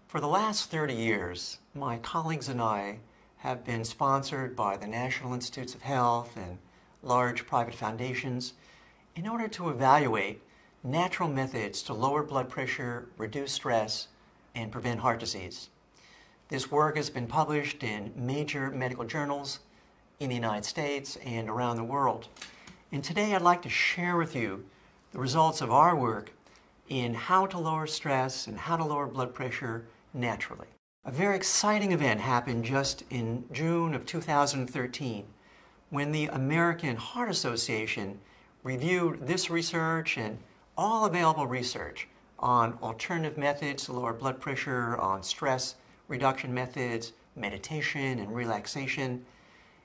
For the last 30 years, my colleagues and I have been sponsored by the National Institutes of Health and large private foundations in order to evaluate natural methods to lower blood pressure, reduce stress, and prevent heart disease. This work has been published in major medical journals in the United States and around the world. And today I'd like to share with you the results of our work in how to lower stress and how to lower blood pressure naturally. A very exciting event happened just in June of 2013 when the American Heart Association reviewed this research and all available research on alternative methods to lower blood pressure, on stress reduction methods, meditation and relaxation.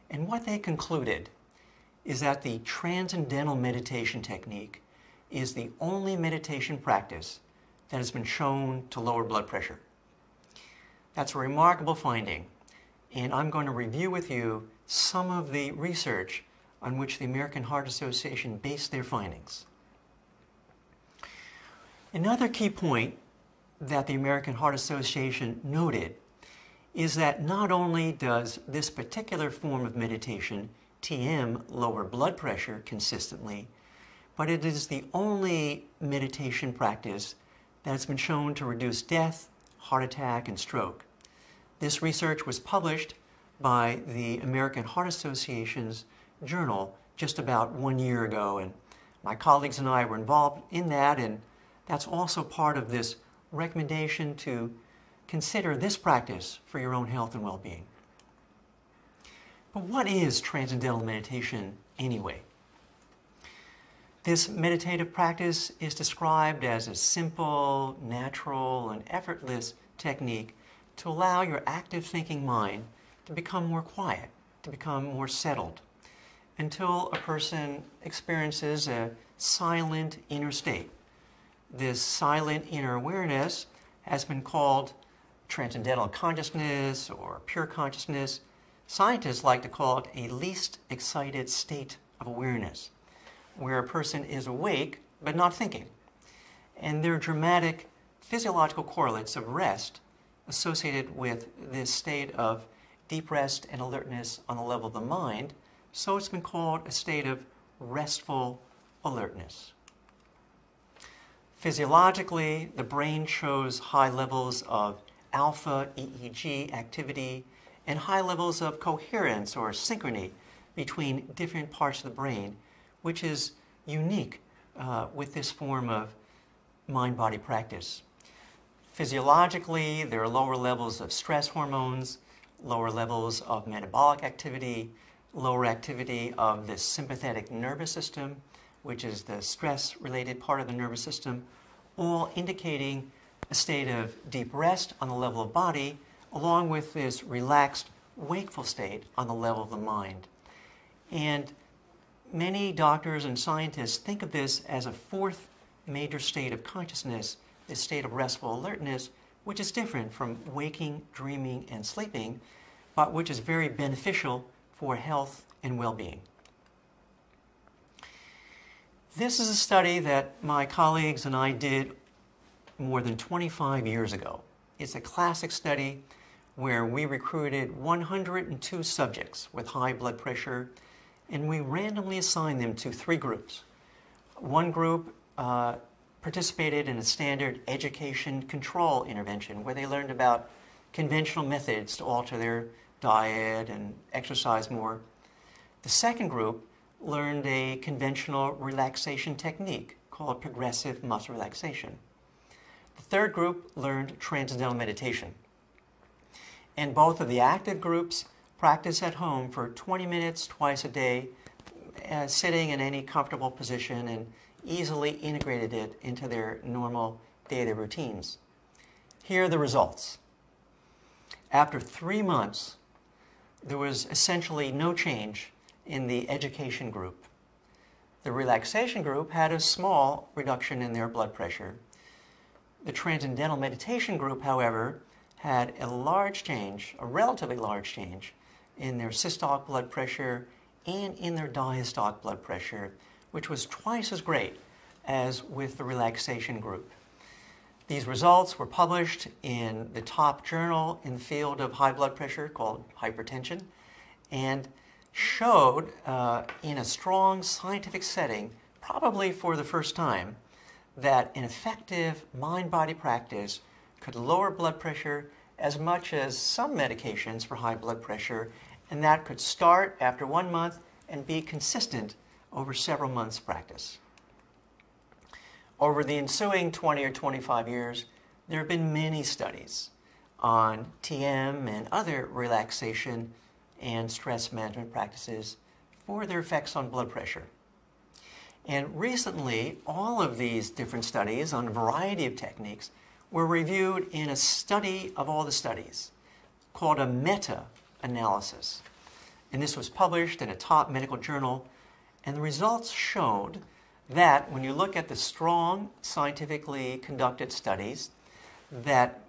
And what they concluded is that the Transcendental meditation technique is the only meditation practice that has been shown to lower blood pressure. That's a remarkable finding, and I'm going to review with you some of the research on which the American Heart Association based their findings. Another key point that the American Heart Association noted is that not only does this particular form of meditation, TM, lower blood pressure consistently, but it is the only meditation practice that has been shown to reduce death, heart attack, and stroke. This research was published by the American Heart Association's journal just about 1 year ago, and my colleagues and I were involved in that, and that's also part of this recommendation to consider this practice for your own health and well-being. But what is Transcendental meditation anyway? This meditative practice is described as a simple, natural, and effortless technique to allow your active thinking mind to become more quiet, to become more settled, until a person experiences a silent inner state. This silent inner awareness has been called Transcendental Consciousness or pure consciousness. Scientists like to call it a least excited state of awareness, where a person is awake but not thinking. And there are dramatic physiological correlates of rest associated with this state of deep rest and alertness on the level of the mind, so it's been called a state of restful alertness. Physiologically, the brain shows high levels of alpha EEG activity and high levels of coherence or synchrony between different parts of the brain, which is unique with this form of mind-body practice. Physiologically, there are lower levels of stress hormones, lower levels of metabolic activity, lower activity of the sympathetic nervous system, which is the stress-related part of the nervous system, all indicating a state of deep rest on the level of body, along with this relaxed, wakeful state on the level of the mind. And many doctors and scientists think of this as a fourth major state of consciousness, this state of restful alertness, which is different from waking, dreaming, and sleeping, but which is very beneficial for health and well-being. This is a study that my colleagues and I did more than 25 years ago. It's a classic study where we recruited 102 subjects with high blood pressure, and we randomly assigned them to 3 groups. One group participated in a standard education control intervention where they learned about conventional methods to alter their diet and exercise more. The second group learned a conventional relaxation technique called progressive muscle relaxation. The third group learned Transcendental meditation. And both of the active groups practice at home for 20 minutes twice a day, sitting in any comfortable position, and easily integrated it into their normal daily routines. Here are the results. After 3 months, there was essentially no change in the education group. The relaxation group had a small reduction in their blood pressure. The Transcendental meditation group, however, had a large change, a relatively large change, in their systolic blood pressure and in their diastolic blood pressure, which was twice as great as with the relaxation group. These results were published in the top journal in the field of high blood pressure called Hypertension, and showed in a strong scientific setting, probably for the first time, that an effective mind-body practice could lower blood pressure as much as some medications for high blood pressure, and that could start after 1 month and be consistent over several months' practice. Over the ensuing 20 or 25 years, there have been many studies on TM and other relaxation and stress management practices for their effects on blood pressure. And recently, all of these different studies on a variety of techniques were reviewed in a study of all the studies called a meta-analysis. And this was published in a top medical journal, and the results showed that when you look at the strong, scientifically conducted studies, that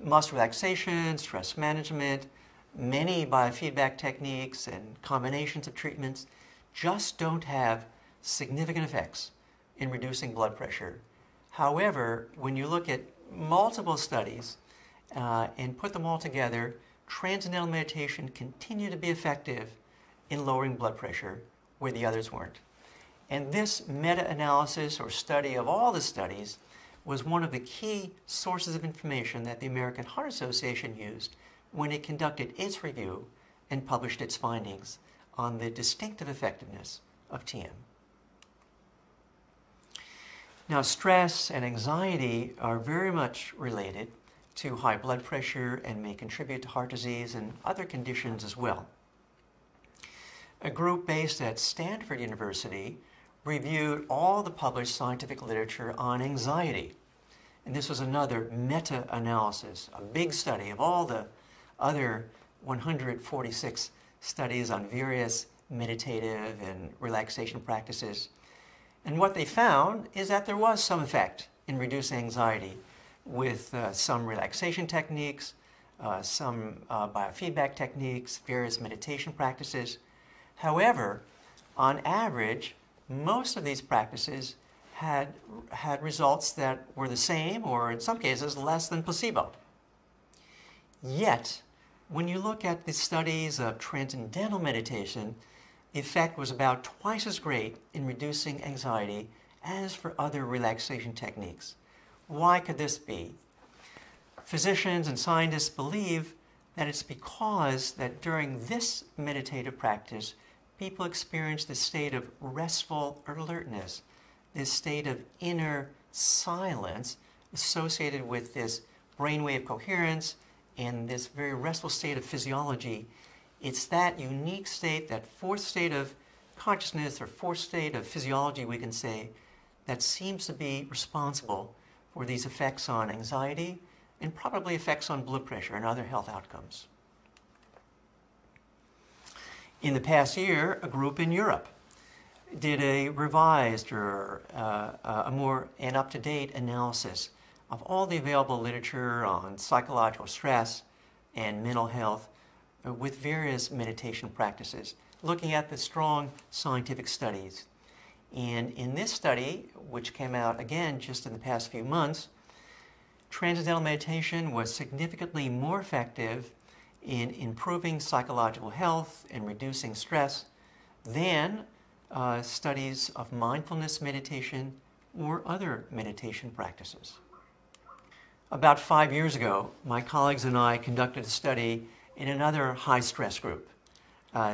muscle relaxation, stress management, many biofeedback techniques and combinations of treatments just don't have significant effects in reducing blood pressure. However, when you look at multiple studies and put them all together, transcendental meditation continued to be effective in lowering blood pressure where the others weren't. And this meta-analysis or study of all the studies was one of the key sources of information that the American Heart Association used when it conducted its review and published its findings on the distinctive effectiveness of TM. Now, stress and anxiety are very much related to high blood pressure and may contribute to heart disease and other conditions as well. A group based at Stanford University reviewed all the published scientific literature on anxiety. And this was another meta-analysis, a big study of all the other 146 studies on various meditative and relaxation practices. And what they found is that there was some effect in reducing anxiety with some relaxation techniques, some biofeedback techniques, various meditation practices. However, on average, most of these practices had results that were the same, or in some cases, less than placebo. Yet, when you look at the studies of transcendental meditation, the effect was about twice as great in reducing anxiety as for other relaxation techniques. Why could this be? Physicians and scientists believe that it's because that during this meditative practice, people experience this state of restful alertness, this state of inner silence associated with this brainwave coherence and this very restful state of physiology. It's that unique state, that fourth state of consciousness or fourth state of physiology, we can say, that seems to be responsible for these effects on anxiety and probably effects on blood pressure and other health outcomes. In the past year, a group in Europe did a revised or an up-to-date analysis of all the available literature on psychological stress and mental health with various meditation practices, looking at the strong scientific studies. And in this study, which came out again just in the past few months, transcendental meditation was significantly more effective in improving psychological health and reducing stress than studies of mindfulness meditation or other meditation practices. About 5 years ago, my colleagues and I conducted a study in another high-stress group.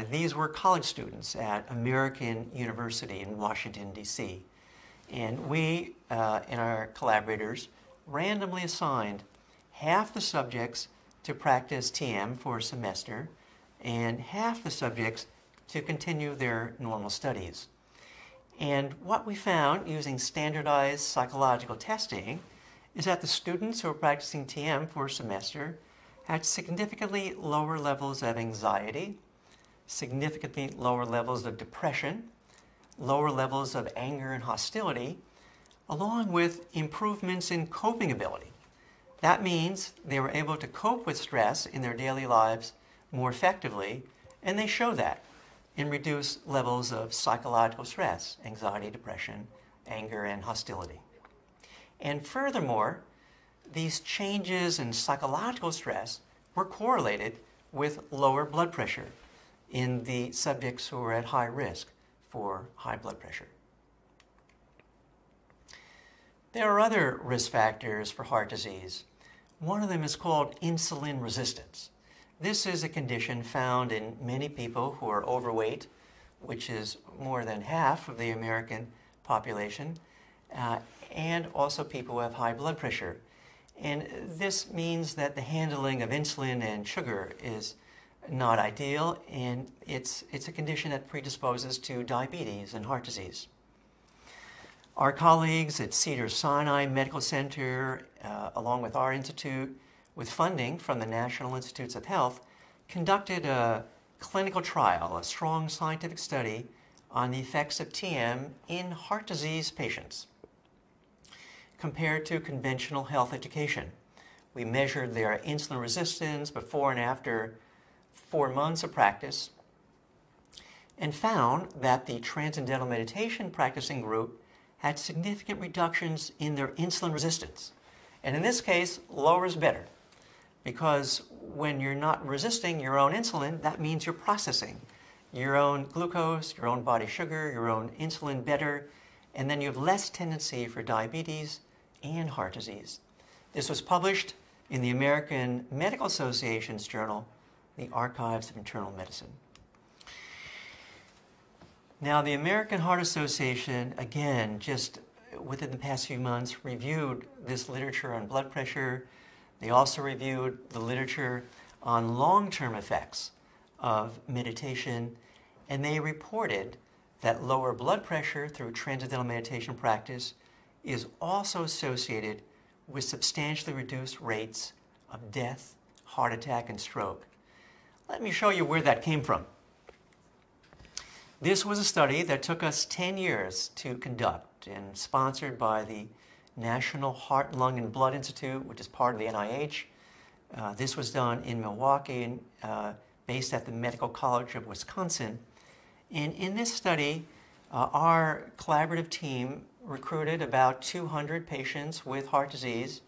These were college students at American University in Washington, D.C. And we and our collaborators randomly assigned half the subjects to practice TM for a semester and half the subjects to continue their normal studies. And what we found using standardized psychological testing is that the students who were practicing TM for a semester had significantly lower levels of anxiety, significantly lower levels of depression, lower levels of anger and hostility, along with improvements in coping ability. That means they were able to cope with stress in their daily lives more effectively, and they show that in reduced levels of psychological stress, anxiety, depression, anger, and hostility. And furthermore, these changes in psychological stress were correlated with lower blood pressure in the subjects who were at high risk for high blood pressure. There are other risk factors for heart disease. One of them is called insulin resistance. This is a condition found in many people who are overweight, which is more than half of the American population, and also people who have high blood pressure. And this means that the handling of insulin and sugar is not ideal, and it's a condition that predisposes to diabetes and heart disease. Our colleagues at Cedars-Sinai Medical Center, along with our institute, with funding from the National Institutes of Health, conducted a clinical trial, a strong scientific study on the effects of TM in heart disease patients compared to conventional health education. We measured their insulin resistance before and after 4 months of practice and found that the Transcendental Meditation practicing group had significant reductions in their insulin resistance. And in this case, lower is better, because when you're not resisting your own insulin, that means you're processing your own glucose, your own body sugar, your own insulin better, and then you have less tendency for diabetes and heart disease. This was published in the American Medical Association's journal, The Archives of Internal Medicine. Now, the American Heart Association, again, just within the past few months, reviewed this literature on blood pressure. They also reviewed the literature on long-term effects of meditation, and they reported that lower blood pressure through transcendental meditation practice is also associated with substantially reduced rates of death, heart attack, and stroke. Let me show you where that came from. This was a study that took us 10 years to conduct and sponsored by the National Heart, Lung, and Blood Institute, which is part of the NIH. This was done in Milwaukee, based at the Medical College of Wisconsin. And in this study, our collaborative team recruited about 200 patients with heart disease,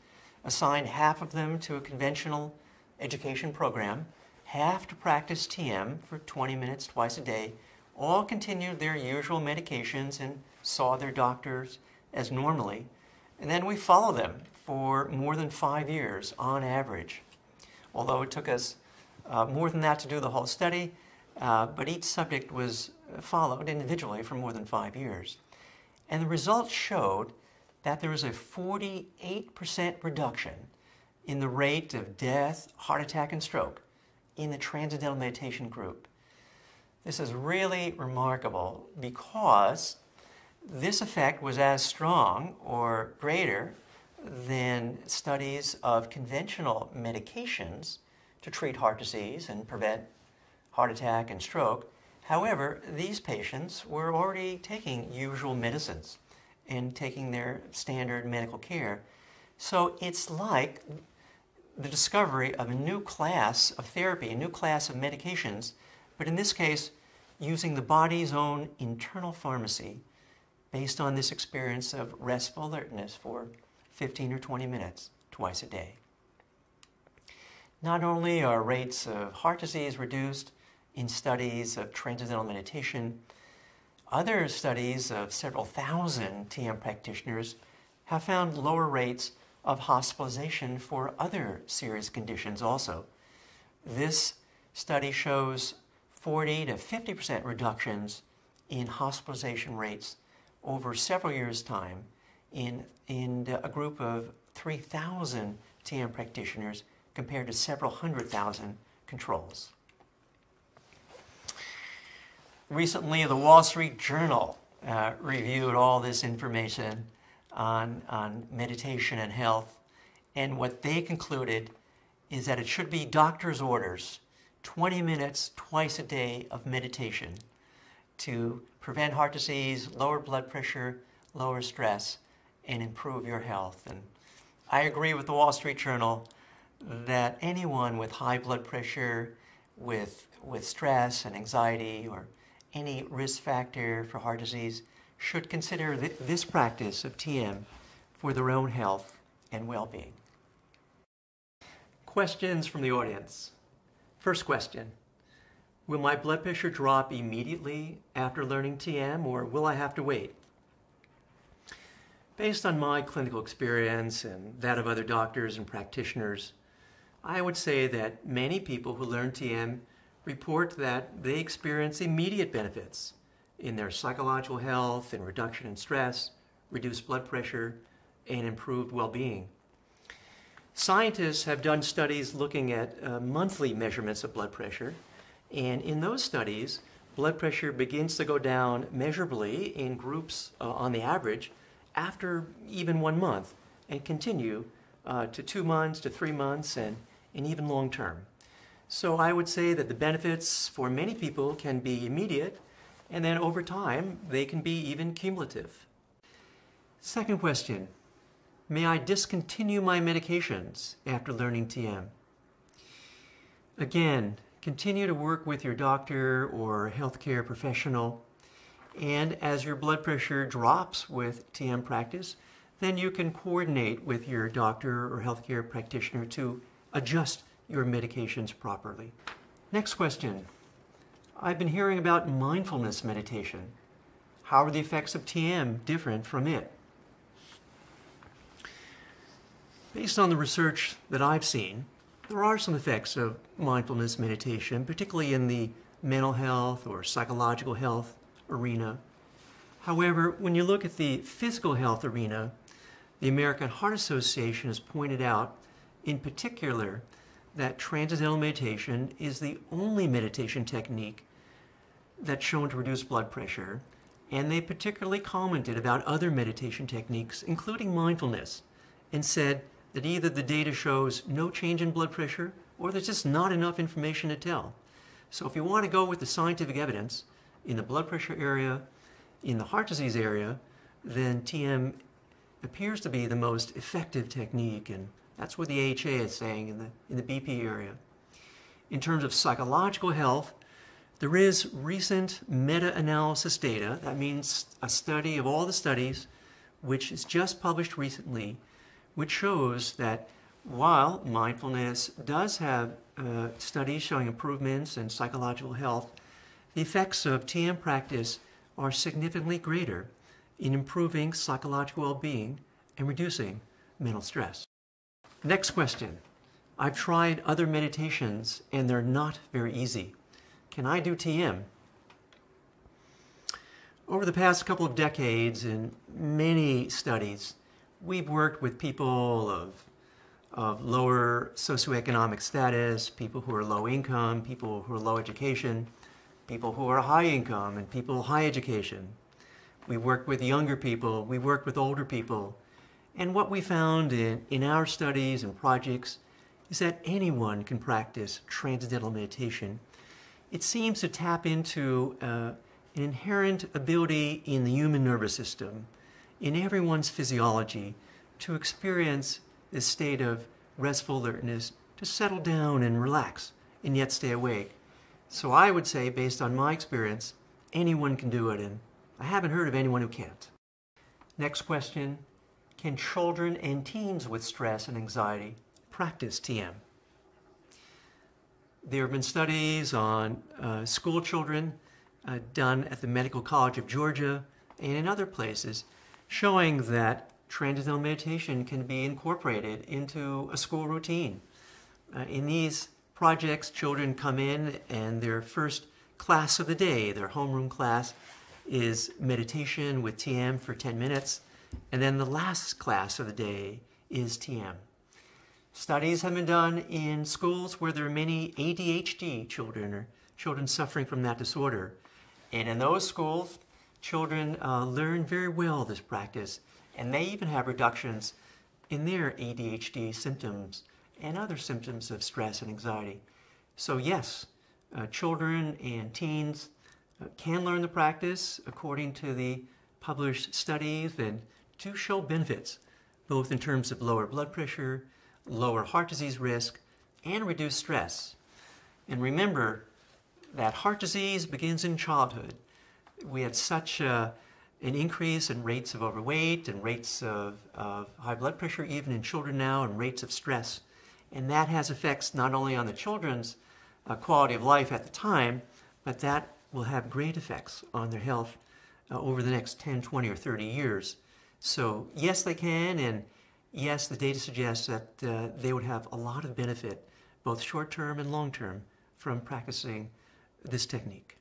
assigned half of them to a conventional education program, half to practice TM for 20 minutes twice a day, all continued their usual medications and saw their doctors as normally. And then we followed them for more than 5 years on average, although it took us more than that to do the whole study, but each subject was followed individually for more than 5 years. And the results showed that there was a 48% reduction in the rate of death, heart attack, and stroke in the Transcendental Meditation group. This is really remarkable because this effect was as strong or greater than studies of conventional medications to treat heart disease and prevent heart attack and stroke. However, these patients were already taking usual medicines and taking their standard medical care. So it's like the discovery of a new class of therapy, a new class of medications, but in this case, using the body's own internal pharmacy based on this experience of restful alertness for 15 or 20 minutes twice a day. Not only are rates of heart disease reduced in studies of transcendental meditation, other studies of several thousand TM practitioners have found lower rates of hospitalization for other serious conditions also. This study shows 40 to 50% reductions in hospitalization rates over several years' time in a group of 3,000 TM practitioners compared to several hundred thousand controls. Recently, the Wall Street Journal reviewed all this information on meditation and health, and what they concluded is that it should be doctor's orders, 20 minutes twice a day of meditation to prevent heart disease, lower blood pressure, lower stress, and improve your health. And I agree with the Wall Street Journal that anyone with high blood pressure, with stress and anxiety, or any risk factor for heart disease should consider this practice of TM for their own health and well-being. Questions from the audience. First question, will my blood pressure drop immediately after learning TM, or will I have to wait? Based on my clinical experience and that of other doctors and practitioners, I would say that many people who learn TM report that they experience immediate benefits in their psychological health and reduction in stress, reduced blood pressure, and improved well-being. Scientists have done studies looking at monthly measurements of blood pressure, and in those studies, blood pressure begins to go down measurably in groups on the average after even 1 month, and continue to 2 months, to 3 months, and even long term. So I would say that the benefits for many people can be immediate, and then over time, they can be even cumulative. Second question, may I discontinue my medications after learning TM? Again, continue to work with your doctor or healthcare professional, and as your blood pressure drops with TM practice, then you can coordinate with your doctor or healthcare practitioner to adjust your medications properly. Next question. I've been hearing about mindfulness meditation. How are the effects of TM different from it? Based on the research that I've seen, there are some effects of mindfulness meditation, particularly in the mental health or psychological health arena. However, when you look at the physical health arena, the American Heart Association has pointed out in particular that transcendental meditation is the only meditation technique that's shown to reduce blood pressure, and they particularly commented about other meditation techniques, including mindfulness, and said that either the data shows no change in blood pressure or there's just not enough information to tell. So if you want to go with the scientific evidence in the blood pressure area, in the heart disease area, then TM appears to be the most effective technique, and that's what the AHA is saying in the BP area. In terms of psychological health, there is recent meta-analysis data, that means a study of all the studies, which is just published recently, which shows that while mindfulness does have studies showing improvements in psychological health, the effects of TM practice are significantly greater in improving psychological well-being and reducing mental stress. Next question. I've tried other meditations and they're not very easy. Can I do TM? Over the past couple of decades, in many studies, we've worked with people of lower socioeconomic status, people who are low income, people who are low education, people who are high income, and people high education. We work with younger people, we work with older people. And what we found in our studies and projects is that anyone can practice transcendental meditation. It seems to tap into an inherent ability in the human nervous system, in everyone's physiology, to experience this state of restful alertness, to settle down and relax, and yet stay awake. So I would say, based on my experience, anyone can do it, and I haven't heard of anyone who can't. Next question, can children and teens with stress and anxiety practice TM? There have been studies on school children done at the Medical College of Georgia and in other places showing that transcendental meditation can be incorporated into a school routine. In these projects, children come in and their first class of the day, their homeroom class, is meditation with TM for 10 minutes, and then the last class of the day is TM. Studies have been done in schools where there are many ADHD children or children suffering from that disorder. And in those schools, children learn very well this practice, and they even have reductions in their ADHD symptoms and other symptoms of stress and anxiety. So yes, children and teens can learn the practice according to the published studies and do show benefits, both in terms of lower blood pressure, lower heart disease risk, and reduced stress. And remember that heart disease begins in childhood. We have such a an increase in rates of overweight and rates of high blood pressure, even in children now, and rates of stress. And that has effects not only on the children's quality of life at the time, but that will have great effects on their health over the next 10, 20, or 30 years. So yes, they can, and yes, the data suggests that they would have a lot of benefit, both short-term and long-term, from practicing this technique.